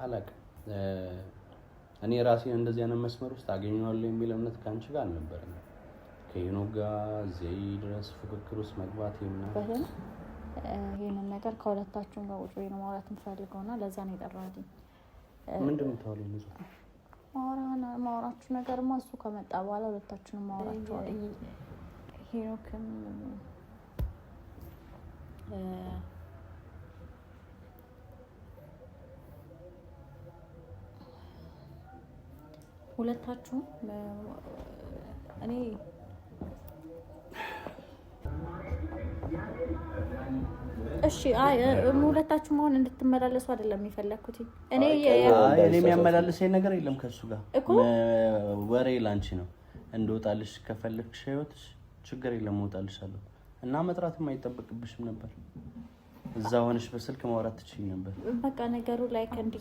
አላቅ እኔ ራሴ እንደዚህ አይነት መስመር ውስጥ አገኘዋለሁ የሚል እምነት ካንቺ ጋር አልነበረም። ከሄኖክ ጋር እዚህ ድረስ ፉክክር ውስጥ መግባት ይሄንን ነገር ከሁለታችሁም ጋር ቁጭ ብለን ማውራት እንፈልገውና ለዛ ነው የጠራሁት። ምንድን ነው ታውለው ነው ማውራችሁ ነገርማ እሱ ከመጣ በኋላ ሁለታችሁንም ማውራችሁ ሄኖክም ሁለታችሁም እኔ እሺ ሁለታችሁም አሁን እንድትመላለሱ አይደለም የሚፈልኩት። እኔ የሚያመላልሰኝ ነገር የለም ከሱ ጋር ወሬ ላንቺ ነው። እንደወጣልሽ ከፈለክሽ ህይወትሽ ችግር የለም እወጣልሻለሁ እና መጥራትም አይጠበቅብሽም ነበር። እዛ ሆነሽ በስልክ ማውራት ትችይ ነበር። በቃ ነገሩ ላይ ከንዲ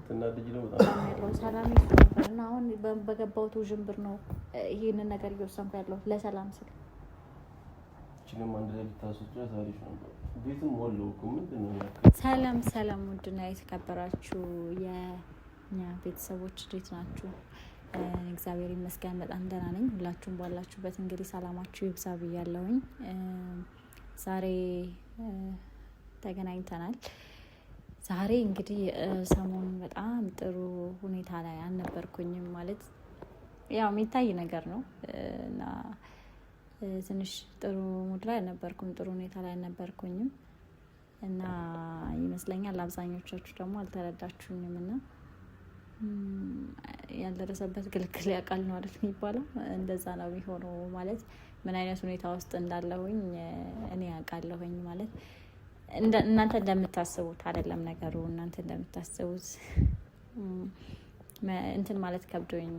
ተናድጂ ነው በጣም ሰላም ይፈጠርና አሁን በገባውቱ ጅምብር ነው ይሄንን ነገር እየወሰንኩ ያለው ለሰላም ስል እቺንም አንድ ላይ ታስወጣ ታሪፍ ነው ቤቱም ሞሉ ምንድነው? ሰላም ውድና የተከበራችሁ የኛ ቤተሰቦች እንዴት ናችሁ? እግዚአብሔር ይመስገን በጣም ደህና ነኝ። ሁላችሁም ባላችሁበት እንግዲህ ሰላማችሁ ይብዛ ብያለሁኝ። ዛሬ ተገናኝተናል። ዛሬ እንግዲህ ሰሞኑን በጣም ጥሩ ሁኔታ ላይ አልነበርኩኝም። ማለት ያው የሚታይ ነገር ነው እና ትንሽ ጥሩ ሙድ ላይ አልነበርኩም፣ ጥሩ ሁኔታ ላይ አልነበርኩኝም እና ይመስለኛል አብዛኞቻችሁ ደግሞ አልተረዳችሁኝም እና ያልደረሰበት ግልግል ያውቃል ነው አይደል የሚባለው? እንደዛ ነው የሚሆነው። ማለት ምን አይነት ሁኔታ ውስጥ እንዳለሁኝ እኔ ያውቃለሁኝ። ማለት እናንተ እንደምታስቡት አይደለም ነገሩ። እናንተ እንደምታስቡት እንትን ማለት ከብዶኝ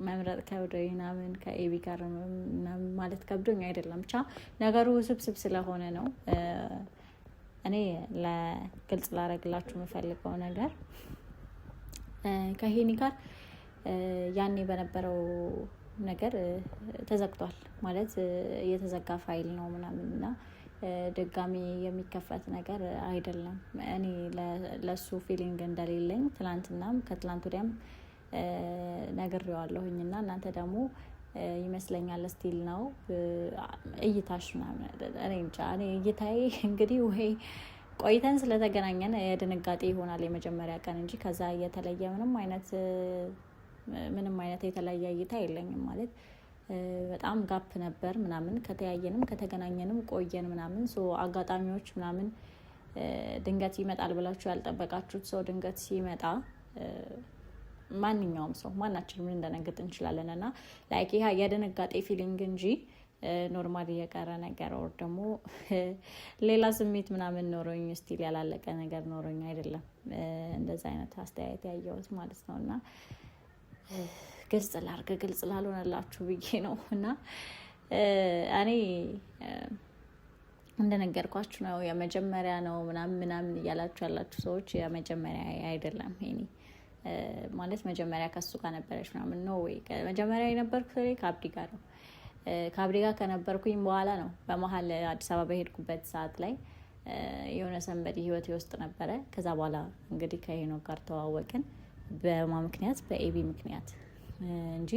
መምረጥ ከብዶኝ ምናምን ከኤቢ ጋር ማለት ከብዶኝ አይደለም። ብቻ ነገሩ ውስብስብ ስለሆነ ነው። እኔ ለግልጽ ላደርግላችሁ የምፈልገው ነገር ከሄኒ ጋር ያኔ በነበረው ነገር ተዘግቷል። ማለት የተዘጋ ፋይል ነው ምናምን እና ድጋሚ የሚከፈት ነገር አይደለም። እኔ ለሱ ፊሊንግ እንደሌለኝ ትላንትናም ከትላንት ወዲያም ነግሬዋለሁኝ እና እናንተ ደግሞ ይመስለኛል ስቲል ነው እይታሽ ምናምን እኔ እንጃ። እኔ እይታዬ እንግዲህ ወይ ቆይተን ስለተገናኘን የድንጋጤ ይሆናል የመጀመሪያ ቀን እንጂ ከዛ የተለየ ምንም አይነት የተለየ እይታ የለኝም። ማለት በጣም ጋፕ ነበር ምናምን ከተያየንም ከተገናኘንም ቆየን ምናምን አጋጣሚዎች ምናምን ድንገት ይመጣል ብላችሁ ያልጠበቃችሁት ሰው ድንገት ሲመጣ ማንኛውም ሰው ማናችንም ልንደነግጥ እንችላለን እና ላይክ ይሄ የድንጋጤ ፊሊንግ እንጂ ኖርማሊ የቀረ ነገር ወር ደግሞ ሌላ ስሜት ምናምን ኖሮኝ ስቲል ያላለቀ ነገር ኖሮኝ አይደለም እንደዛ አይነት አስተያየት ያየሁት ማለት ነው። እና ግልጽ ላልሆነላችሁ ብዬ ነው። እና እኔ እንደነገርኳችሁ ነው የመጀመሪያ ነው ምናምን እያላችሁ ያላችሁ ሰዎች የመጀመሪያ አይደለም። ይሄኔ ማለት መጀመሪያ ከሱ ጋር ነበረች ምናምን ነው ወይ መጀመሪያ የነበርኩት ከአብዲ ጋር ነው። ከአብዲ ጋር ከነበርኩኝ በኋላ ነው በመሀል አዲስ አበባ በሄድኩበት ሰዓት ላይ የሆነ ሰንበዲ ህይወቴ ውስጥ ነበረ። ከዛ በኋላ እንግዲህ ከሄኖክ ጋር ተዋወቅን። በማ ምክንያት በኤቢ ምክንያት እንጂ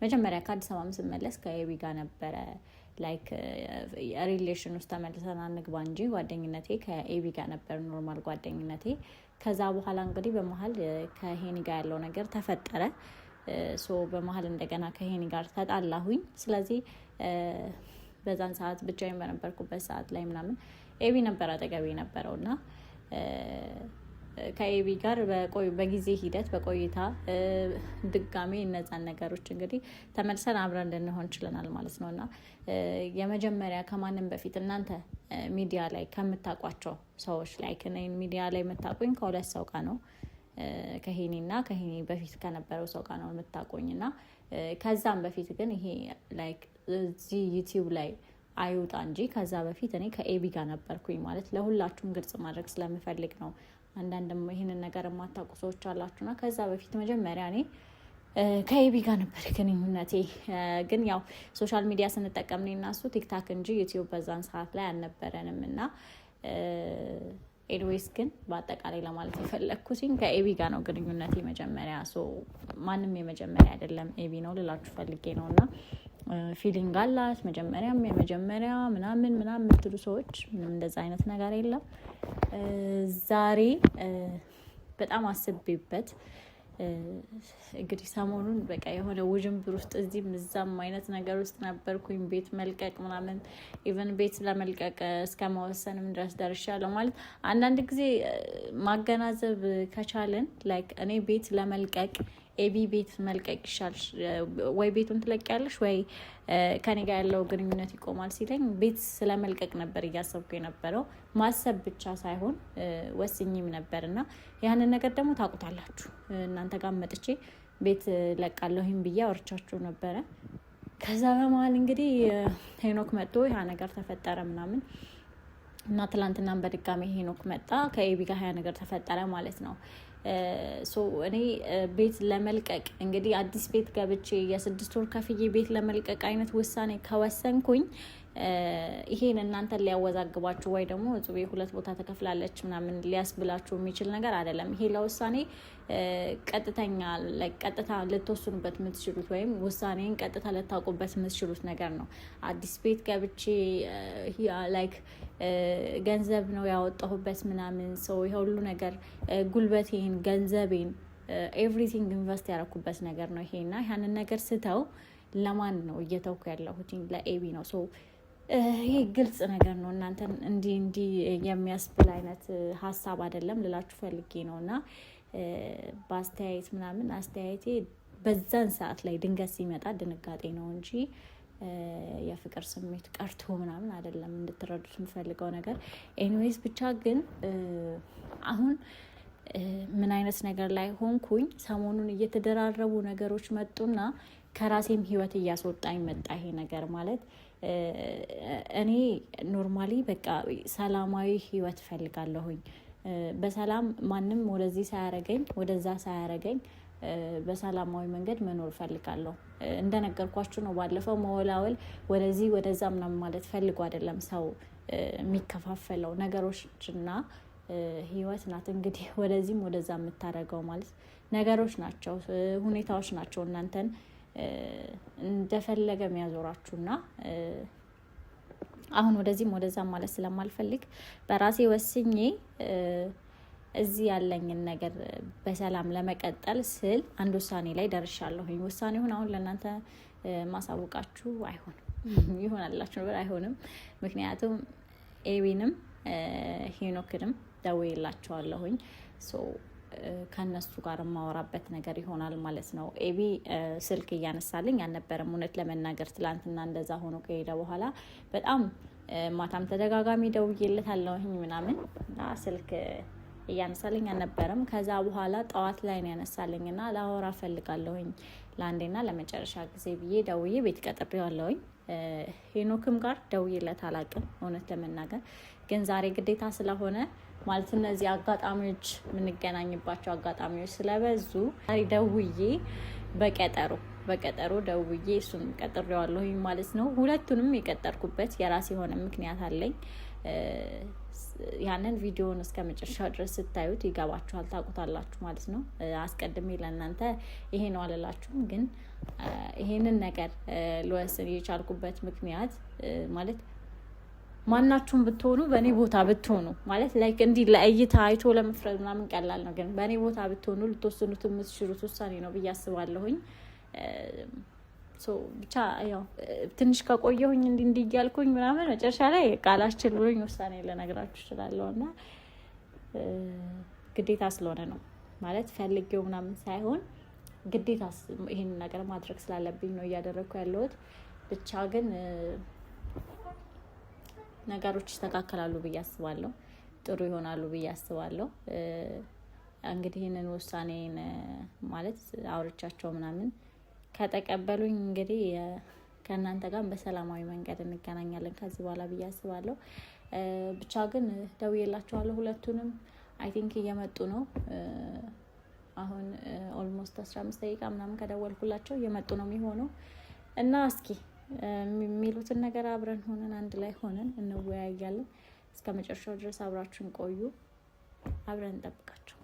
መጀመሪያ ከአዲስ አበባ ስመለስ ከኤቢ ጋር ነበረ። ላይክ ሪሌሽን ውስጥ ተመልሰን አንግባ እንጂ ጓደኝነቴ ከኤቢ ጋር ነበር፣ ኖርማል ጓደኝነቴ። ከዛ በኋላ እንግዲህ በመሀል ከሄኒ ጋር ያለው ነገር ተፈጠረ። በመሀል እንደገና ከሄኒ ጋር ተጣላሁኝ። ስለዚህ በዛን ሰዓት ብቻዬን በነበርኩበት ሰዓት ላይ ምናምን ኤቢ ነበር አጠገቤ ነበረው እና ከኤቢ ጋር በጊዜ ሂደት በቆይታ ድጋሜ እነዛን ነገሮች እንግዲህ ተመልሰን አብረን እንድንሆን ችለናል ማለት ነው። እና የመጀመሪያ ከማንም በፊት እናንተ ሚዲያ ላይ ከምታውቋቸው ሰዎች ላይ ከኔን ሚዲያ ላይ የምታውቁኝ ከሁለት ሰው ጋር ነው። ከሄኒ እና ከሄኒ በፊት ከነበረው ሰው ጋር ነው የምታውቁኝ። እና ከዛም በፊት ግን ይሄ ላይክ እዚህ ዩቲዩብ ላይ አይውጣ እንጂ ከዛ በፊት እኔ ከኤቢ ጋር ነበርኩኝ። ማለት ለሁላችሁም ግልጽ ማድረግ ስለምፈልግ ነው። አንዳንድም ይሄንን ነገር የማታውቁ ሰዎች አላችሁና ከዛ በፊት መጀመሪያ እኔ ከኤቢ ጋር ነበር ግንኙነቴ። ግን ያው ሶሻል ሚዲያ ስንጠቀም እኔ እና እሱ ቲክታክ እንጂ ዩቲዩብ በዛን ሰዓት ላይ አልነበረንም እና ኤኒዌይስ ግን በአጠቃላይ ለማለት የፈለግኩትኝ ከኤቢ ጋር ነው ግንኙነቴ መጀመሪያ። ማንም የመጀመሪያ አይደለም ኤቢ ነው ልላችሁ ፈልጌ ነው። እና ፊሊንግ አላት የመጀመሪያ ምናምን የምትሉ ሰዎች ምንም እንደዛ አይነት ነገር የለም። ዛሬ በጣም አስቤበት እንግዲህ ሰሞኑን በቃ የሆነ ውዥንብር ውስጥ እዚህም እዛም አይነት ነገር ውስጥ ነበርኩኝ። ቤት መልቀቅ ምናምን ኢቨን ቤት ለመልቀቅ እስከ መወሰንም ድረስ ደርሻለሁ። ማለት አንዳንድ ጊዜ ማገናዘብ ከቻለን ላይክ እኔ ቤት ለመልቀቅ ኤቢ ቤት መልቀቅ ይሻል ወይ ቤቱን ትለቂያለሽ ወይ ከኔ ጋር ያለው ግንኙነት ይቆማል ሲለኝ ቤት ስለመልቀቅ ነበር እያሰብኩ የነበረው። ማሰብ ብቻ ሳይሆን ወስኝም ነበር እና ያንን ነገር ደግሞ ታውቁታላችሁ። እናንተ ጋር መጥቼ ቤት ለቃለሁኝ ብዬ አውርቻችሁ ነበረ። ከዛ በመሀል እንግዲህ ሄኖክ መጥቶ ያ ነገር ተፈጠረ ምናምን እና ትላንትናም በድጋሚ ሄኖክ መጣ። ከኤቢ ጋር ያ ነገር ተፈጠረ ማለት ነው። እኔ ቤት ለመልቀቅ እንግዲህ አዲስ ቤት ገብቼ የ6 ወር ከፍዬ ቤት ለመልቀቅ አይነት ውሳኔ ከወሰንኩኝ ይሄን እናንተን ሊያወዛግባችሁ ወይ ደግሞ ጽቤ 2 ቦታ ተከፍላለች ምናምን ሊያስብላችሁ የሚችል ነገር አይደለም። ይሄ ለውሳኔ ቀጥታ ልትወስኑበት የምትችሉት ወይም ውሳኔን ቀጥታ ልታውቁበት የምትችሉት ነገር ነው። አዲስ ቤት ገብቼ ላይክ ገንዘብ ነው ያወጣሁበት ምናምን ሰው የሁሉ ነገር ጉልበቴን፣ ገንዘቤን፣ ኤቭሪቲንግ ኢንቨስት ያደረኩበት ነገር ነው ይሄና ያንን ነገር ስተው ለማን ነው እየተውኩ ያለሁት? ለኤቢ ነው። ይሄ ግልጽ ነገር ነው። እናንተን እንዲህ የሚያስብል አይነት ሀሳብ አይደለም ልላችሁ ፈልጌ ነው። እና በአስተያየት ምናምን አስተያየቴ በዛን ሰዓት ላይ ድንገት ሲመጣ ድንጋጤ ነው እንጂ የፍቅር ስሜት ቀርቶ ምናምን አይደለም። እንድትረዱት የምፈልገው ነገር ኤኒዌይስ ብቻ ግን አሁን ምን አይነት ነገር ላይ ሆንኩኝ? ሰሞኑን እየተደራረቡ ነገሮች መጡና ከራሴም ህይወት እያስወጣኝ መጣ። ይሄ ነገር ማለት እኔ ኖርማሊ በቃ ሰላማዊ ህይወት ፈልጋለሁኝ። በሰላም ማንም ወደዚህ ሳያረገኝ ወደዛ ሳያረገኝ በሰላማዊ መንገድ መኖር ፈልጋለሁ። እንደነገርኳችሁ ነው ባለፈው መወላወል ወደዚህ ወደዛ ምናምን ማለት ፈልጎ አይደለም ሰው የሚከፋፈለው። ነገሮችና ህይወት ናት እንግዲህ ወደዚህም ወደዛ የምታደርገው ማለት ነገሮች ናቸው፣ ሁኔታዎች ናቸው እናንተን እንደፈለገ የሚያዞራችሁና አሁን ወደዚህም ወደዛ ማለት ስለማልፈልግ በራሴ ወስኜ እዚህ ያለኝን ነገር በሰላም ለመቀጠል ስል አንድ ውሳኔ ላይ ደርሻለሁኝ። ውሳኔውን አሁን ለእናንተ ማሳወቃችሁ አይሆንም፣ ይሆናላችሁ ነበር አይሆንም። ምክንያቱም ኤቢንም ሄኖክንም ደውዬላቸዋለሁኝ። ከነሱ ጋር የማወራበት ነገር ይሆናል ማለት ነው። ኤቢ ስልክ እያነሳልኝ አልነበረም እውነት ለመናገር ትላንትና እንደዛ ሆኖ ከሄደ በኋላ በጣም ማታም ተደጋጋሚ ደውዬለታለሁኝ ምናምን እና ስልክ እያነሳልኝ አልነበረም። ከዛ በኋላ ጠዋት ላይ ነው ያነሳልኝ እና ላወራ ፈልጋለሁኝ ለአንዴና ለመጨረሻ ጊዜ ብዬ ደውዬ ቤት ቀጥሬዋለሁኝ። ሄኖክም ጋር ደውዬለት አላውቅም እውነት ለመናገር ግን ዛሬ ግዴታ ስለሆነ ማለት እነዚህ አጋጣሚዎች የምንገናኝባቸው አጋጣሚዎች ስለበዙ ዛሬ ደውዬ በቀጠሮ ደውዬ እሱን ቀጥሬዋለሁኝ ማለት ነው። ሁለቱንም የቀጠርኩበት የራሴ የሆነ ምክንያት አለኝ። ያንን ቪዲዮውን እስከ መጨረሻ ድረስ ስታዩት ይገባችኋል፣ ታውቁታላችሁ ማለት ነው። አስቀድሜ ለእናንተ ይሄ ነው አልላችሁም፣ ግን ይሄንን ነገር ልወስን የቻልኩበት ምክንያት ማለት ማናችሁም ብትሆኑ በእኔ ቦታ ብትሆኑ ማለት ላይክ እንዲህ ለእይታ አይቶ ለመፍረድ ምናምን ቀላል ነው፣ ግን በእኔ ቦታ ብትሆኑ ልትወስኑት የምትችሉት ውሳኔ ነው ብዬ አስባለሁኝ። ብቻ ያው ትንሽ ከቆየሁኝ እንዲህ እያልኩኝ ምናምን መጨረሻ ላይ ቃላችን ብሎኝ ውሳኔ ልነግራችሁ እችላለሁ እና ግዴታ ስለሆነ ነው ማለት ፈልጌው ምናምን ሳይሆን ግዴታ ይሄን ነገር ማድረግ ስላለብኝ ነው እያደረግኩ ያለሁት። ብቻ ግን ነገሮች ይስተካከላሉ ብዬ አስባለሁ፣ ጥሩ ይሆናሉ ብዬ አስባለሁ። እንግዲህ ይህንን ውሳኔን ማለት አውርቻቸው ምናምን ከተቀበሉኝ እንግዲህ ከእናንተ ጋር በሰላማዊ መንገድ እንገናኛለን ከዚህ በኋላ ብዬ አስባለሁ። ብቻ ግን ደውዬላቸዋለሁ ሁለቱንም። አይ ቲንክ እየመጡ ነው። አሁን ኦልሞስት 15 ደቂቃ ምናምን ከደወልኩላቸው እየመጡ ነው የሚሆነው እና እስኪ የሚሉትን ነገር አብረን ሆነን አንድ ላይ ሆነን እንወያያለን። እስከ መጨረሻው ድረስ አብራችሁን ቆዩ። አብረን እንጠብቃቸው።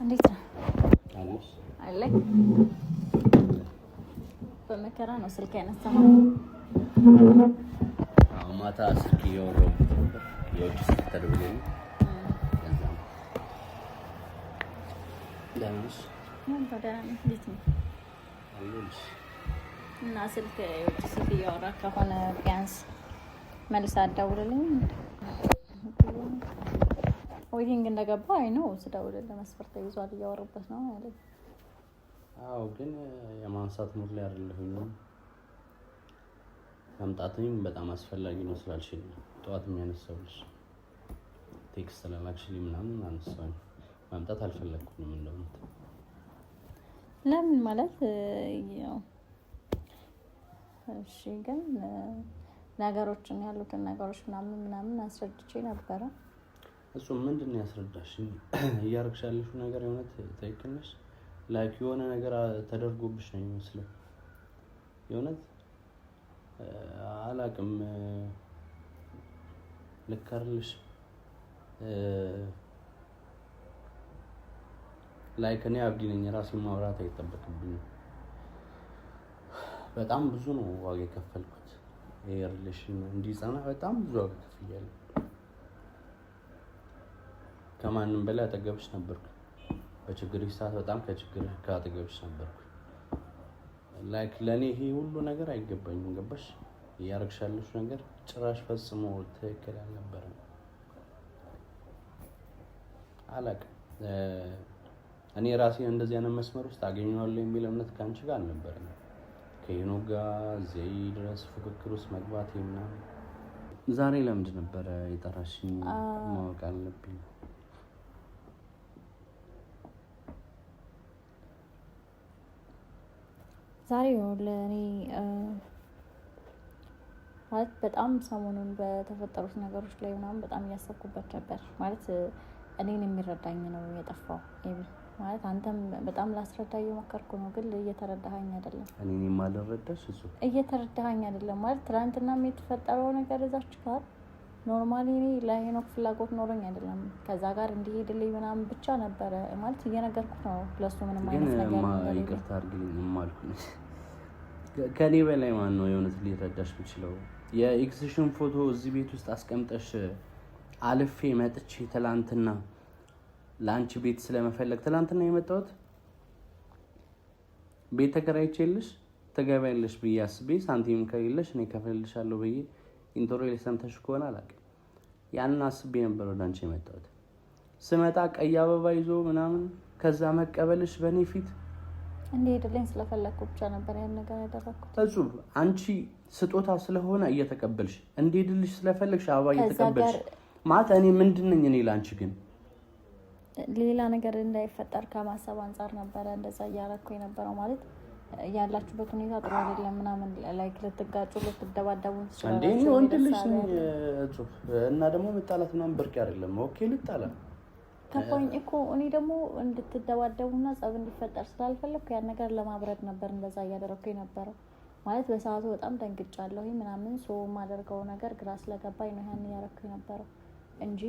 እንዴት ነው አለ? በመከራ ነው ስልክ ያነሳው። ማታ ስልክ እያወራሁ ነበር። የውጭ ስልክ ተደውሎልኝ ለምንስ እንዴት ነው እና ስልክ የውጭ ስልክ እያወራ ከሆነ ቢያንስ መልስ አትደውልልኝ? ዌቲንግ እንደገባ አይ ነው ስደውልልህ መስፈርት ይዟል እያወሩበት ነው ማለት። አዎ ግን የማንሳት ሙድ ላይ አይደለሁም። መምጣትም በጣም አስፈላጊ ነው ስላልሽኝ ጠዋት የሚያነሳውልሽ ቴክስት ላላክሽልኝ ምናምን አንሳኝ መምጣት አልፈለኩም። እንደውም ለምን ማለት ያው እሺ ግን ነገሮችን ያሉትን ነገሮች ምናምን አስረድቼ ነበረ። እሱ ምንድነው ያስረዳሽኝ? እያረግሽ ያለሽው ነገር የሆነ ትክክል ነሽ? ላይክ የሆነ ነገር ተደርጎብሽ ነው የሚመስለው። የሆነ አላቅም ልክ አይደለሽ። ላይክ እኔ አብዲ ነኝ፣ ራሴን ማውራት አይጠበቅብኝም። በጣም ብዙ ነው ዋጋ የከፈልኩት ይሄ ሪሌሽን እንዲጸና በጣም ብዙ ዋጋ ከፍያለሁ። ከማንም በላይ አጠገብሽ ነበርኩ። በችግርሽ ሰዓት በጣም ከችግርሽ ከአጠገብሽ ነበርኩ። ላይክ ለኔ ይሄ ሁሉ ነገር አይገባኝም። ገባሽ? ያረግሻለሽ ነገር ጭራሽ ፈጽሞ ትክክል አልነበረም። አላቅም እኔ ራሴን እንደዚህ አይነት መስመር ውስጥ አገኘዋለሁ የሚል እምነት ካንቺ ጋር አልነበረም። ከሄኖ ጋር ዘይ ድረስ ፉክክር ውስጥ መግባት ምናምን። ዛሬ ለምንድን ነበረ የጠራሽኝ? ማወቅ አለብኝ። ዛሬ ለኔ ማለት በጣም ሰሞኑን በተፈጠሩት ነገሮች ላይ ምናምን በጣም እያሰብኩበት ነበር። ማለት እኔን የሚረዳኝ ነው የጠፋው ማለት አንተም በጣም ላስረዳ እየሞከርኩ ነው፣ ግን እየተረዳኸኝ አይደለም። እኔን የማልረዳሽ እሱ እየተረዳኸኝ አይደለም ማለት ትናንትናም የተፈጠረው ነገር እዛች ጋር ኖርማሊ እኔ ለሄኖክ ፍላጎት ኖሮኝ አይደለም ከዛ ጋር እንዲሄድልኝ ምናምን ብቻ ነበረ ማለት እየነገርኩት ነው። ለሱ ምንም አይነት ነገር ግን ይቅርታ አድርግልኝ የማልኩኝ ከኔ በላይ ማን ነው የእውነት ሊረዳሽ የሚችለው? የኤክስሽን ፎቶ እዚህ ቤት ውስጥ አስቀምጠሽ አልፌ መጥቼ ትላንትና ለአንቺ ቤት ስለመፈለግ ትላንትና የመጣሁት ቤት ተከራይቼልሽ ትገቢያለሽ ብዬ አስቤ ሳንቲም ከሌለሽ እኔ ከፍልልሻለሁ ብዬ ኢንትሮ ላይ ሰምተሽ ከሆነ አላውቅም። ያንን አስቤ ነበር ወደ አንቺ የመጣሁት። ስመጣ ቀይ አበባ ይዞ ምናምን ከዛ መቀበልሽ በእኔ ፊት እንዲሄድልኝ ስለፈለግኩ ብቻ ነበር ያን ነገር ያደረኩት። እጹብ አንቺ ስጦታ ስለሆነ እየተቀበልሽ እንዲሄድልሽ ስለፈለግሽ አበባ እየተቀበልሽ ማለት እኔ ምንድን ነኝ? እኔ ላንቺ ግን ሌላ ነገር እንዳይፈጠር ከማሰብ አንጻር ነበረ እንደዛ እያረኩ የነበረው። ማለት ያላችሁበት ሁኔታ ጥሩ አይደለም ምናምን ላይክ ልትጋጩ ልትደባደቡ እንዴ ነው ወንድ ልጅ እጹብ እና ደግሞ መጣላት ምናምን ብርቅ አይደለም። ኦኬ ልጣላ ከፖኝ እኮ እኔ ደግሞ እንድትደባደቡና ጸብ እንዲፈጠር ስላልፈለኩ ያን ነገር ለማብረድ ነበር እንደዛ እያደረኩ የነበረው። ማለት በሰዓቱ በጣም ደንግጫለሁ ምናምን ሰው የማደርገው ነገር ግራ ስለገባኝ ነው ያን እያረኩ የነበረው እንጂ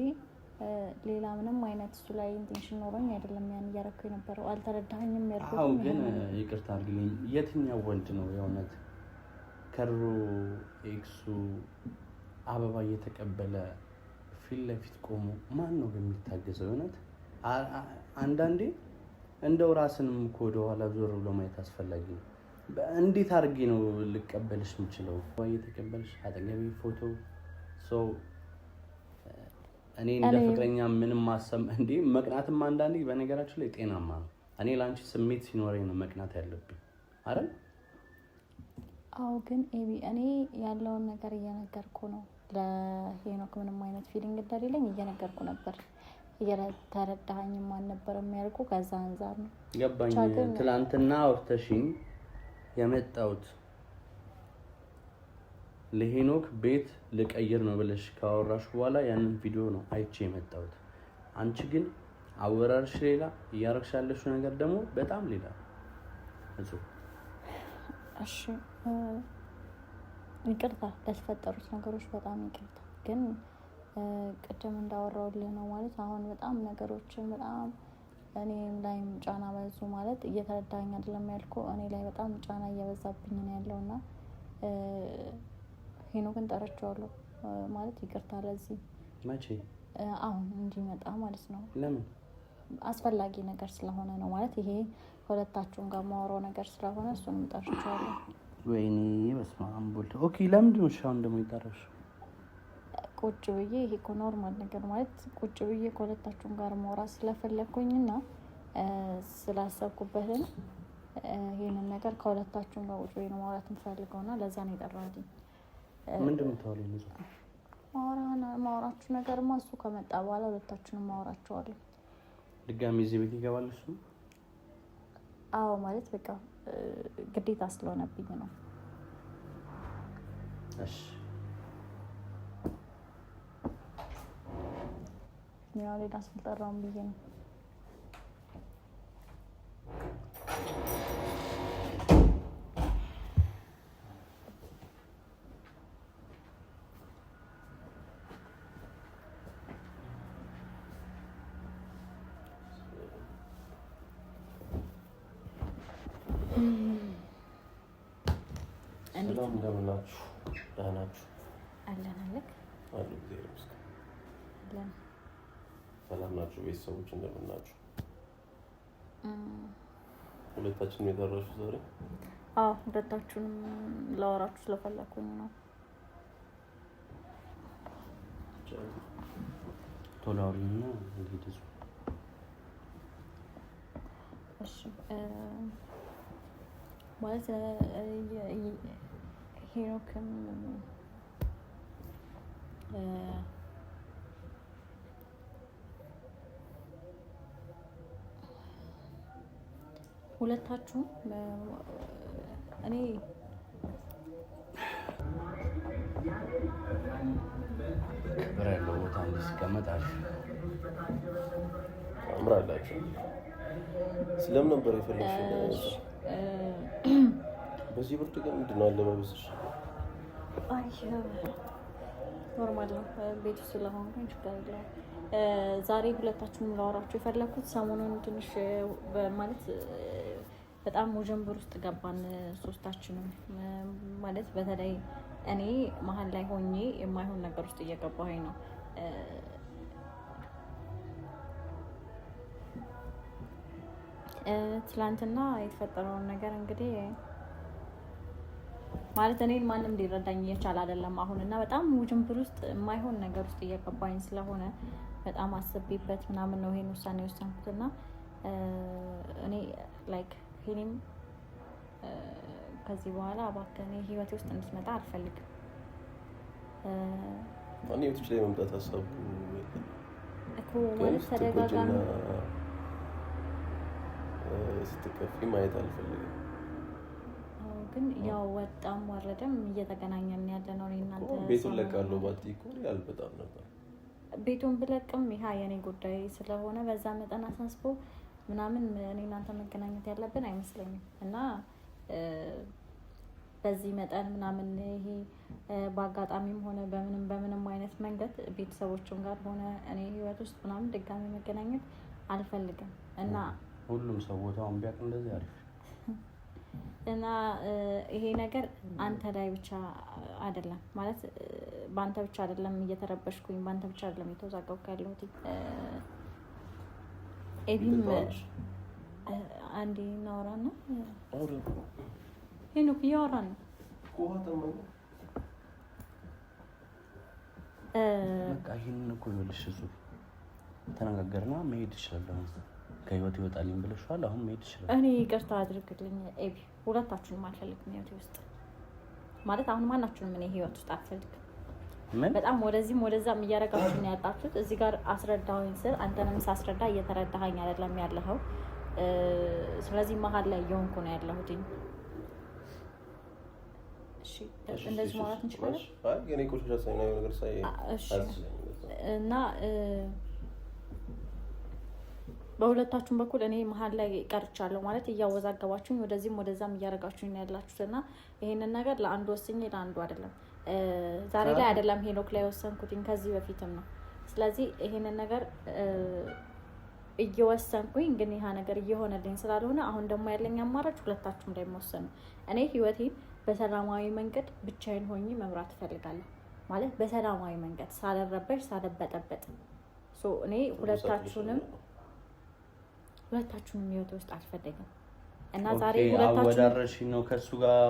ሌላ ምንም አይነት እሱ ላይ ኢንቴንሽን ኖሮኝ አይደለም ያን እያረኩ የነበረው። አልተረዳኸኝም ያልኩት። አዎ ግን ይቅርታ አድርግልኝ። የትኛው ወንድ ነው የእውነት ከድሮ ኤክሱ አበባ እየተቀበለ ፊት ለፊት ቆሞ ማን ነው የሚታገዘው? እውነት አንዳንዴ እንደው ራስንም እኮ ወደኋላ ዞር ብሎ ማየት አስፈላጊ ነው። እንዴት አድርጌ ነው ልቀበልሽ የምችለው? እየተቀበልሽ አጠገቤ ፎቶ ሰው እኔ እንደ ፍቅረኛ ምንም ማሰብ እንዴ መቅናትም አንዳንዴ በነገራችን ላይ ጤናማ ነው። እኔ ለአንቺ ስሜት ሲኖረኝ ነው መቅናት ያለብኝ አይደል? አዎ ግን ኤቢ እኔ ያለውን ነገር እየነገርኩ ነው። ለሄኖክ ምንም አይነት ፊሊንግ እንደሌለኝ እየነገርኩ ነበር። እየተረዳኸኝም አልነበረም ያልኩ ከዛ አንፃር ነው። ገባኝ። ትላንትና አውርተሽኝ የመጣሁት ለሄኖክ ቤት ልቀይር ነው ብለሽ ካወራሽ በኋላ ያንን ቪዲዮ ነው አይቼ የመጣሁት። አንቺ ግን አወራርሽ ሌላ፣ እያረግሽ ያለሽው ነገር ደግሞ በጣም ሌላ። እሺ ይቅርታ ለተፈጠሩት ነገሮች በጣም ይቅርታ። ግን ቅድም እንዳወራሁልህ ነው ማለት አሁን በጣም ነገሮችን በጣም እኔም ላይም ጫና በዙ ማለት እየተረዳኝ አይደለም ያልኩ እኔ ላይ በጣም ጫና እየበዛብኝ ነው ያለውና ሄኖክን ጠርቼዋለሁ ማለት ይቅርታ ለዚህ መቼ አሁን እንዲመጣ ማለት ነው። ለምን? አስፈላጊ ነገር ስለሆነ ነው ማለት ይሄ ሁለታችሁን ጋር ማወራው ነገር ስለሆነ እሱንም ጠርቼዋለሁ። ወይኔ በስመ አብ ወልድ። ኦኬ ለምንድን ነው ሻውን ደግሞ የጠራሽው? ቁጭ ብዬ ይሄ እኮ ኖርማል ነገር ማለት ቁጭ ብዬ ከሁለታችሁም ጋር ማውራት ስለፈለግኩኝና ስላሰብኩበትን ይሄንን ነገር ከሁለታችሁም ጋር ቁጭ ብዬ ነው ማውራት የምፈልገውና ለዛ ነው የጠራሁት። ምንድን ነው ታውለኝ? ማውራችሁ ነገርማ እሱ ከመጣ በኋላ ሁለታችሁንም ማውራቸዋለሁ። ድጋሚ እዚህ ቤት ይገባል እሱ? አዎ ማለት በቃ ግዴታ ስለሆነብኝ ነው። እሺ ያው ሌላ ስልጠራውን ብዬ ነው። ሰላም እንደምን ናችሁ? ደህና ናችሁ? አለን አለክ አሉ ጊዜ ይመስገን። አለን ሰላም ናችሁ? ቤተሰቦች እንደምን ናችሁ? ሁለታችንም የጠራችሁ ዛሬ? አዎ ሁለታችሁንም ላወራችሁ ስለፈለኩኝ ነው። ቶሎ አውሪኝና እንሂድ። እሺ ማለት ሄኖክም ሁለታችሁም እኔ ክብር ያለው ቦታ እንዲቀመጥ አሪፍ አምራላችሁ። ስለምን ነበር የፈለግሽ? በዚህ ብርድ ግን ምንድን ነው አለባበስሽ? አይ ኖርማል ነው፣ ቤቱ ስለሆንኩኝ ችግር የለውም። ዛሬ ሁለታችሁንም ላወራችሁ የፈለኩት ሰሞኑን ትንሽ ማለት በጣም ውዥንብር ውስጥ ገባን ሶስታችንም። ማለት በተለይ እኔ መሀል ላይ ሆኜ የማይሆን ነገር ውስጥ እየገባሁኝ ነው። ትላንትና የተፈጠረውን ነገር እንግዲህ ማለት እኔን ማንም ሊረዳኝ እየቻለ አይደለም አሁን እና በጣም ውዥንብር ውስጥ የማይሆን ነገር ውስጥ እየገባኝ ስለሆነ በጣም አስቤበት ምናምን ነው ይሄን ውሳኔ የወሰንኩት እና እኔ ላይክ ፊልም ከዚህ በኋላ እባክህ እኔ ህይወቴ ውስጥ እንድትመጣ አልፈልግም። እኔ ህይወትሽ ላይ መምጣት ሀሳቡ እኮ ማለት ተደጋጋሚ ስትከፊ ማየት አልፈልግም። ግን ያው ወጣም ወረደም እየተገናኘን ያለ ነው። እኔ እናንተ ቤቱን ለቃለሁ ባትይ እኮ አልበጣም ነበር። ቤቱን ብለቅም ይሄ የኔ ጉዳይ ስለሆነ በዛ መጠን አሳስቦ ምናምን እኔ እናንተ መገናኘት ያለብን አይመስለኝም እና በዚህ መጠን ምናምን ይሄ በአጋጣሚም ሆነ በምንም አይነት መንገድ ቤተሰቦችም ጋር ሆነ እኔ ህይወት ውስጥ ምናምን ድጋሚ መገናኘት አልፈልግም እና ሁሉም ሰው ቦታውን ቢያውቅ እንደዚህ አሪፍ እና ይሄ ነገር አንተ ላይ ብቻ አይደለም ማለት በአንተ ብቻ አይደለም እየተረበሽኩኝ በአንተ ብቻ አይደለም የተወዛገብኩ ያለሁት ኤቢም አንዴ እናወራና ሄኖክ እያወራን ነው በቃ ይሄንን እኮ ይኸውልሽ እሱ ተነጋገርና መሄድ ይችላል ከህይወት ይወጣልኝ ብለሽዋል አሁን መሄድ ይችላል እኔ ይቅርታ አድርግልኝ ኤቢ ሁለታችሁንም አልፈልግም ህይወቴ ውስጥ ማለት አሁን ማናችሁንም እኔ ህይወት ውስጥ አልፈልግም በጣም ወደዚህም ወደዛም እያረጋችሁ ነው ያጣችሁት እዚህ ጋር አስረዳሁኝ ስል አንተንም ሳስረዳ እየተረዳኸኝ አይደለም ያለኸው ስለዚህ መሀል ላይ እየሆንኩ ነው ያለሁት እሺ እንደዚህ ማለት እንችላለን አይ እኔ ቁጭ ብቻ ሳይና የሆነ ነገር ሳይ እና በሁለታችሁም በኩል እኔ መሀል ላይ ቀርቻለሁ ማለት እያወዛገባችሁኝ ወደዚህም ወደዛም እያረጋችሁኝ ነው ያላችሁትና ይሄንን ነገር ለአንዱ ወስኜ ለአንዱ አይደለም ዛሬ ላይ አይደለም ሄኖክ ላይ ወሰንኩኝ ከዚህ በፊትም ነው ስለዚህ ይሄንን ነገር እየወሰንኩኝ ግን ይሄ ነገር እየሆነልኝ ስላልሆነ አሁን ደግሞ ያለኝ አማራጭ ሁለታችሁም ላይ መወሰን እኔ ህይወቴን በሰላማዊ መንገድ ብቻዬን ሆኜ መምራት እፈልጋለሁ ማለት በሰላማዊ መንገድ ሳልረበሽ ሳልበጠበጥ እኔ ሁለታችሁንም ህይወት ውስጥ አልፈልግም እና ዛሬ ሁለታችሁ ወዳረሽ ነው ከሱ ጋር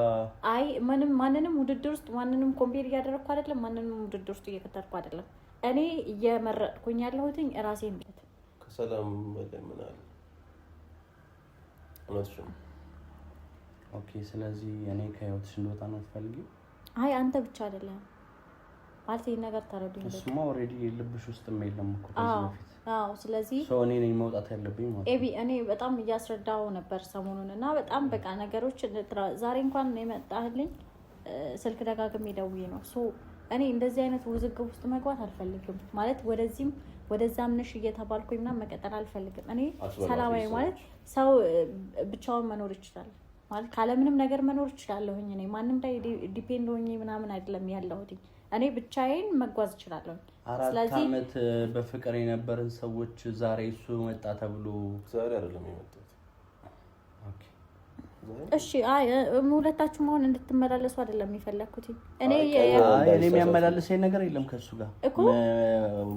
አይ ማንንም ውድድር ውስጥ ማንንም ኮምፔር እያደረኩ አይደለም ማንንም ውድድር ውስጥ እየከተልኩ አይደለም እኔ እየመረጥኩኝ ያለሁትኝ ራሴን ብቻ ከሰላም መለመናል አላችሁ ኦኬ ስለዚህ እኔ ከህይወትሽ እንደወጣ ነው ፈልጊው አይ አንተ ብቻ አይደለም ማለት ይሄ ነገር ታረዱኝ እሱማ ኦሬዲ ልብሽ ውስጥ የለም እኮ ከዚህ በፊት ስለዚህ እኔ ነኝ መውጣት ያለብኝ ማለት ኤቢ እኔ በጣም እያስረዳው ነበር ሰሞኑን እና በጣም በቃ ነገሮች ዛሬ እንኳን የመጣልኝ ስልክ ደጋግሜ ደውዬ ነው እኔ እንደዚህ አይነት ውዝግብ ውስጥ መግባት አልፈልግም ማለት ወደዛም ነሽ እየተባልኩኝ ምናምን መቀጠል አልፈልግም እኔ ሰላማዊ ማለት ሰው ብቻውን መኖር ይችላል ማለት ካለ ምንም ነገር መኖር ይችላልኝ እኔ ማንንም ላይ ዲፔንድ ሆኜ ምናምን አይደለም ያለሁት እኔ ብቻዬን መጓዝ እችላለሁ ስለዚህ አመት በፍቅር የነበረን ሰዎች ዛሬ እሱ መጣ ተብሎ ዛሬ አይደለም የመጣው ኦኬ እሺ አይ ሁለታችሁ መሆን እንድትመላለሱ አይደለም የሚፈልኩት እኔ የሚያመላልሰኝ ነገር የለም ከሱ ጋር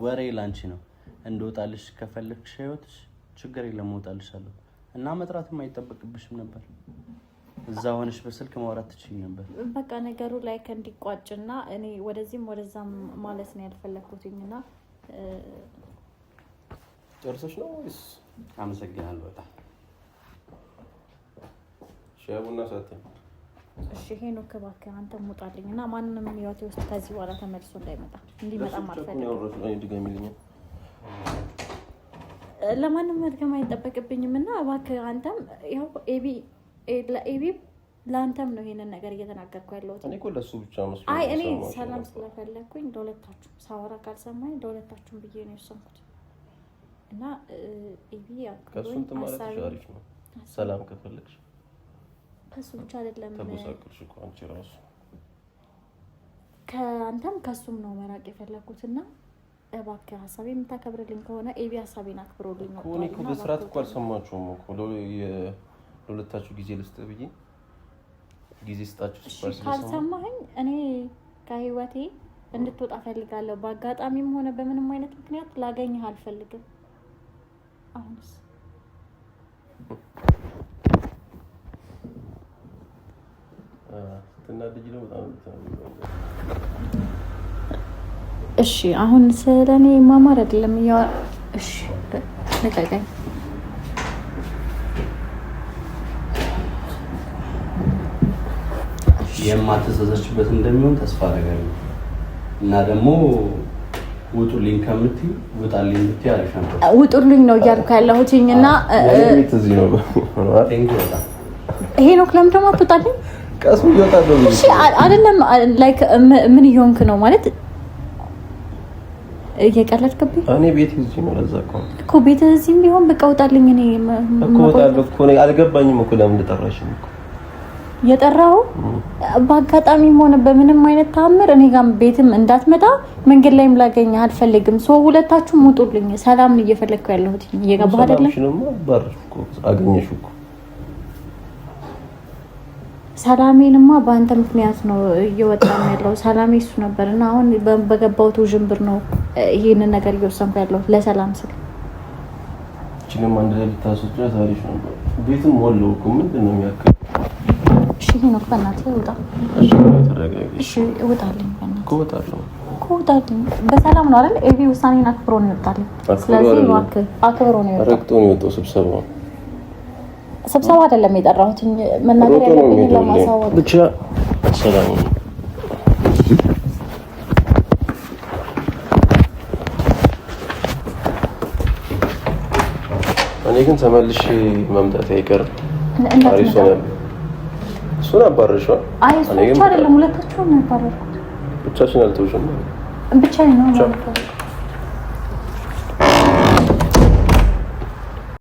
ወሬ ላንቺ ነው እንደወጣልሽ ከፈለክሽ ህይወትሽ ችግር የለም እወጣልሻለሁ እና መጥራትም አይጠበቅብሽም ነበር እዛ ሆነሽ በስልክ ማውራት ትችይ ነበር በቃ ነገሩ ላይ እንዲቋጭና እኔ ወደዚህም ወደዛም ማለት ነው ያልፈለኩትኝና ጨርሰሽ ነው ወይስ አመሰግናለሁ በጣም ሻቡና ሰዓት እሺ ሄኖክ እባክህ አንተ ሙጣልኝና ማንንም ህይወቴ ውስጥ ከዚህ በኋላ ተመልሶ እንዲመጣ አልፈልግም ለማንም መድገም አይጠበቅብኝምና እባክህ አንተም ያው ኤቢ ላንተም ነው ይሄንን ነገር እየተናገርኩ ያለሁት እኔ እኮ ለሱ ብቻ ነው አይ እኔ ሰላም ስለፈለኩኝ ለሁለታችሁ ሳወራ ካልሰማኝ ለሁለታችሁም ብዬ ነው የወሰንኩት እና ኤቢ ከሱም ተማረሽ አሪፍ ነው ሰላም ከፈለግሽ ከሱ ብቻ አይደለም ተበሳቅልሽ እኮ አንቺ ራሱ ከአንተም ከሱም ነው መራቅ የፈለኩትና እባክህ ሐሳቤን የምታከብርልኝ ከሆነ ኤቢ ሐሳቤን አክብሮልኝ ነው እኔ እኮ በስርዓት እኮ አልሰማችሁም እኮ ለሁለታችሁ ጊዜ ልስጥ ብዬ ጊዜ ስጣችሁ ሲባል ካልሰማኸኝ እኔ ከህይወቴ እንድትወጣ ፈልጋለሁ በአጋጣሚም ሆነ በምንም አይነት ምክንያት ላገኝህ አልፈልግም አሁንስ ትናደጂ ነው በጣም እሺ አሁን ስለኔ ማማር አይደለም እሺ ልቀቀኝ የማትሰሰችበት እንደሚሆን ተስፋ አደርጋለሁ እና ደግሞ ውጡልኝ ከምትይ ውጣልኝ ብትይ አሪፍ ነበር ውጡልኝ ነው እያልኩ ያለሁትኝና ይሄ ነው ክለም ደግሞ አትወጣልኝ ቀሱ ይወጣልኝ እሺ አይደለም ላይክ ምን ይሆንክ ነው ማለት እየቀለድክብኝ እኔ ቤት እዚህ ነው ለዛ እኮ ቤት እዚህም ቢሆን በቃ ውጣልኝ እኔ እኮ ወጣለሁ እኮ እኔ አልገባኝም እኮ ለምን ተጠራሽኝ እኮ የጠራው በአጋጣሚም ሆነ በምንም አይነት ታምር እኔ ጋር ቤትም እንዳትመጣ መንገድ ላይም ላገኝ አልፈልግም። ሰው ሁለታችሁም ውጡልኝ። ሰላምን እየፈለግኩ ያለሁት እየገባህ አይደለም? ሰላሜንማ በአንተ ምክንያት ነው እየወጣም ያለው። ሰላሜ እሱ ነበር እና አሁን በገባሁት ውዥንብር ነው ይሄንን ነገር እየወሰንኩ ያለው ለሰላም ስል። እቺንም አንድ ላይ ብታስወጣ ታሪፍ ነው። ቤትም ወለው እኮ ምንድን ነው የሚያክል? እሺ ነው በእናትህ ውጣ። እሺ ተረጋጊ። እሺ እወጣለሁ በእናትህ እወጣለሁ። በሰላም ነው አይደል? ኤቢ ውሳኔን አክብሮ ነው ይወጣልኝ። ስለዚህ እባክህ አክብሮ ነው ይወጣው። ረግጦ ነው የወጣው። ስብሰባ አይደለም የጠራሁት፣ መናገር ያለብኝ ለማሳወቅ ብቻ። ሰላም ነው። እኔ ግን ተመልሼ መምጣት አይቀርም። እሱን አባረሽው? አይ እሱ ብቻ አይደለም፣ ሁለታችሁን ነው ያባረርኩት። ብቻሽን አልተውሽም? ብቻዬን ነው